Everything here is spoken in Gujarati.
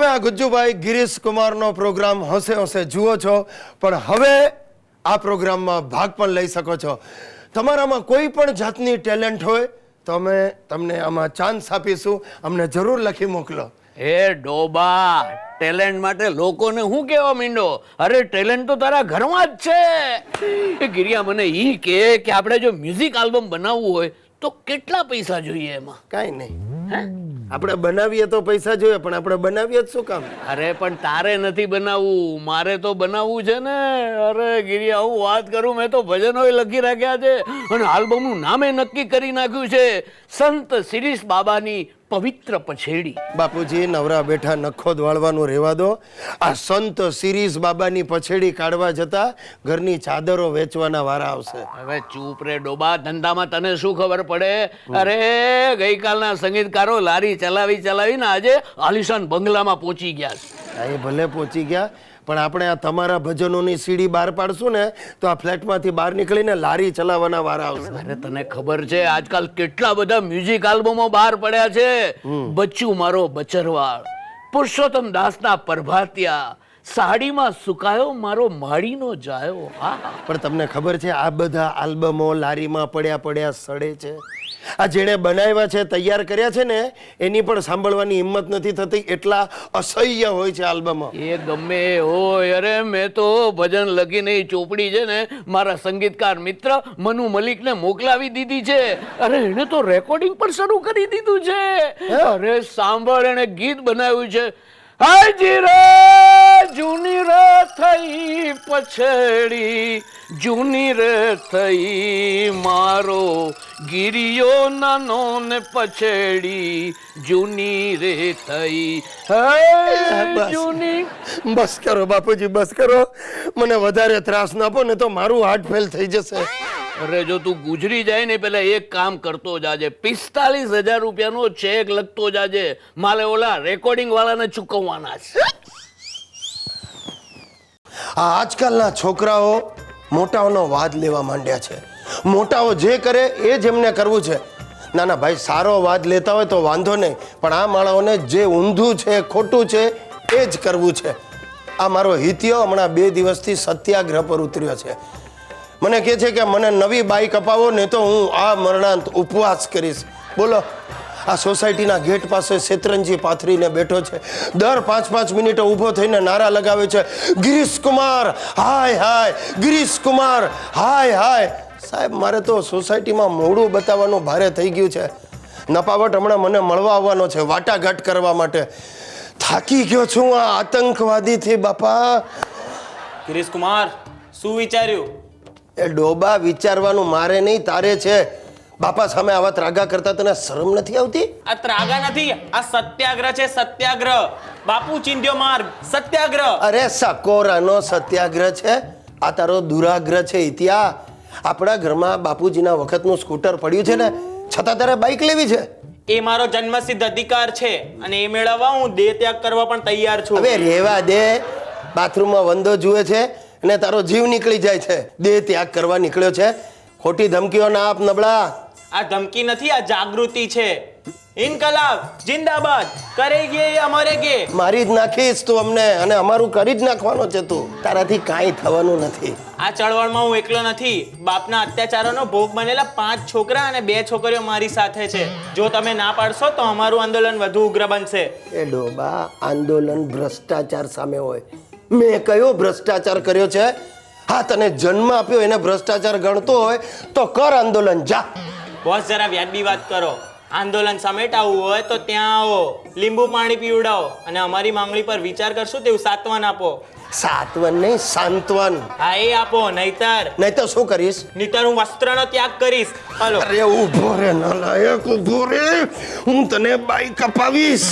તમે આ ગુજ્જુભાઈ ગિરીશ કુમારનો પ્રોગ્રામ હોંશે હોંશે જુઓ છો, પણ હવે આ પ્રોગ્રામમાં ભાગ પણ લઈ શકો છો. તમારામાં કોઈ પણ જાતની ટેલેન્ટ હોય તો અમે તમને આમાં ચાન્સ આપીશું. અમને જરૂર લખી મોકલો. હે ડોબા, ટેલેન્ટ માટે લોકોને હું કહેવા માંડો? અરે ટેલેન્ટ તો તારા ઘરમાં જ છે. એ ગિરિયા મને ઈ કે આપણે જો મ્યુઝિક આલ્બમ બનાવવું હોય તો કેટલા પૈસા જોઈએ એમાં? કાંઈ નહીં, આપણે બનાવીએ તો પૈસા જોઈએ, પણ આપણે બનાવીએ જ શું કામ? અરે પણ તારે નથી બનાવવું, મારે તો બનાવવું છે ને. અરે ગિરિયા, હું વાત કરું, મેં તો ભજનો લખી રાખ્યા છે અને આલ્બમનું નામે નક્કી કરી નાખ્યું છે, સંત શિરીષ બાબાની પવિત્ર પછેડી. બાપુજી, નવરા બેઠા નખો વાળવાનું રહેવા દો. આ સંત શિરીષ બાબાની પછેડી કાઢવા જતા ઘરની ચાદરો વેચવાના વારા આવશે. હવે ચૂપ રે ડોબા, ધંધામાં તને શું ખબર પડે? અરે ગઈકાલના સંગીતકારો લારી ચલાવીને આજે આલિશાન બંગલામાં પહોંચી ગયા છે. એ ભલે પહોંચી ગયા, પણ આપણે આ તમારા ભજનોની સીડી બહાર પાડશું ને તો આ ફ્લેટમાંથી બહાર નીકળીને લારી ચલાવવાના વારા આવશે. અરે તને ખબર છે આજકાલ કેટલા બધા મ્યુઝિક આલ્બમો બહાર પડ્યા છે? બચ્ચું મારો બચરવાળ, પુરુષોત્તમ દાસના પ્રભાતિયા, સાડીમાં સુકાયો મારો માળીનો જાયો. પણ તમને ખબર છે આ બધા આલ્બમો લારીમાં પડ્યા સડે છે. આ જેણે બનાવ્યા છે, તૈયાર કર્યા છે ને, એની પણ સાંભળવાની હિંમત નથી થતી, એટલા અસહ્ય હોય છે આલ્બમો. એ ગમે હોય. અરે મેં તો ભજન લખીને ચોપડી છે ને મારા સંગીતકાર મિત્ર મનુ મલિકને મોકલાવી દીધી છે. અરે એને તો રેકોર્ડિંગ પણ શરૂ કરી દીધું છે. અરે સાંભળ, એને ગીત બનાવ્યું છે. હાજી રે જૂની રે થઈ પછેડી, જૂની રે થઈ મારો ગિરિયો નાનો ને પછેડી, જૂની રે થઈ. જૂની. બસ કરો બાપુજી, બસ કરો. મને વધારે ત્રાસ ના આપો ને તો મારું હાર્ટ ફેલ થઈ જશે. અરે જો તું ગુજરી જાય ને પેલા એક કામ કરતો જાજે, 45,000 રૂપિયાનો ચેક લખતો જાજે. માલે ઓલા રેકોર્ડિંગ વાળાને ચૂકવવાના છે. આ આજકાલના છોકરાઓ મોટાઓનો વાદ લેવા માંડ્યા છે. મોટાઓ જે કરે એ જ એમને કરવું છે. ના ના ભાઈ, સારો વાદ લેતા હોય તો વાંધો નહીં, પણ આ માળાઓને જે ઊંધું છે, ખોટું છે, એ જ કરવું છે. આ મારો હિતિયો હમણાં 2 દિવસથી સત્યાગ્રહ પર ઉતર્યો છે. મને કહે છે કે મને નવી બાઈક અપાવો ને તો હું આ મરણાંત ઉપવાસ કરીશ. બોલો, આ સોસાયટીના ગેટ પાસે શેતરંજી પાથરીને બેઠો છે. દર 5-5 મિનિટે ઊભો થઈને નારા લગાવે છે, ગિરીશ કુમાર હાય હાય, ગિરીશ કુમાર હાય હાય. સાહેબ, મારે તો સોસાયટીમાં મોઢું બતાવવાનું ભારે થઈ ગયું છે. નપાવટ હમણાં મને મળવા આવવાનો છે વાટાઘાટ કરવા માટે. થાકી ગયો છું આ આતંકવાદીથી બાપા. ગિરીશ કુમાર, શું વિચાર્યું? એ ડોબા, વિચારવાનું મારે નહીં, તારે છે. બાપા સામે આવા ત્રાગા કરતા તને શરમ નથી આવતી? આ ત્રાગા નથી, આ સત્યાગ્રહ છે, સત્યાગ્રહ. બાપુ ચિંધ્યો માર્ગ, સત્યાગ્રહ. અરે સકોરાનો સત્યાગ્રહ છે, આ તારો દુરાગ્રહ છે. ઇતિયા, આપણા ઘરમાં બાપુજીના વખતનું સ્કૂટર પડ્યું છે ને, છતાં તારે બાઇક લેવી છે? એ મારો જન્મસિદ્ધ અધિકાર છે અને એ મેળવવા હું દેહ ત્યાગ કરવા પણ તૈયાર છું. હવે રેવા દે. બાથરૂમમાં વંદો જુએ છે અને તારો જીવ નીકળી જાય છે. દેહ ત્યાગ કરવા નીકળ્યો છે. ખોટી ધમકીઓ ના આપ નબળા. આ ધમકી નથી, આ જાગૃતિ છે. ઇન્કલાબ જિંદાબાદ, કરેંગે યા મરેંગે. મારી જ નાખીશ તું અમને, અને અમારું કરી જ નાખવાનો છે તું. તારાથી કાંઈ થવાનું નથી. આ ચળવળમાં હું એકલો નથી. બાપના અત્યાચારોનો ભોગ બનેલા 5 છોકરા અને 2 છોકરીઓ મારી સાથે છે. જો તમે ના પાડશો તો અમારું આંદોલન વધુ ઉગ્ર બનશે. એ ડોબા, આંદોલન ભ્રષ્ટાચાર સામે હોય. મેં કયો ભ્રષ્ટાચાર કર્યો છે? હા, તને જન્મ આપ્યો એને ભ્રષ્ટાચાર ગણતો હોય તો કર આંદોલન, જા. બોસ, જરા વ્યાજબી વાત કરો. આંદોલન સમેટાવવું હોય તો ત્યાં આવો, લીંબુ પાણી પીવડાવો અને અમારી માંગણી પર વિચાર કરશું તેવું સાંત્વન આપો. સાંત્વન નહીં, સાંત્વન. હા, એ આપો. નહીતર શું કરીશ? નહીતર હું વસ્ત્રનો ત્યાગ કરીશ. હાલો. અરે ઊભો રે નાલાયક, ઊભો રે. હું તને બાઈક અપાવીશ.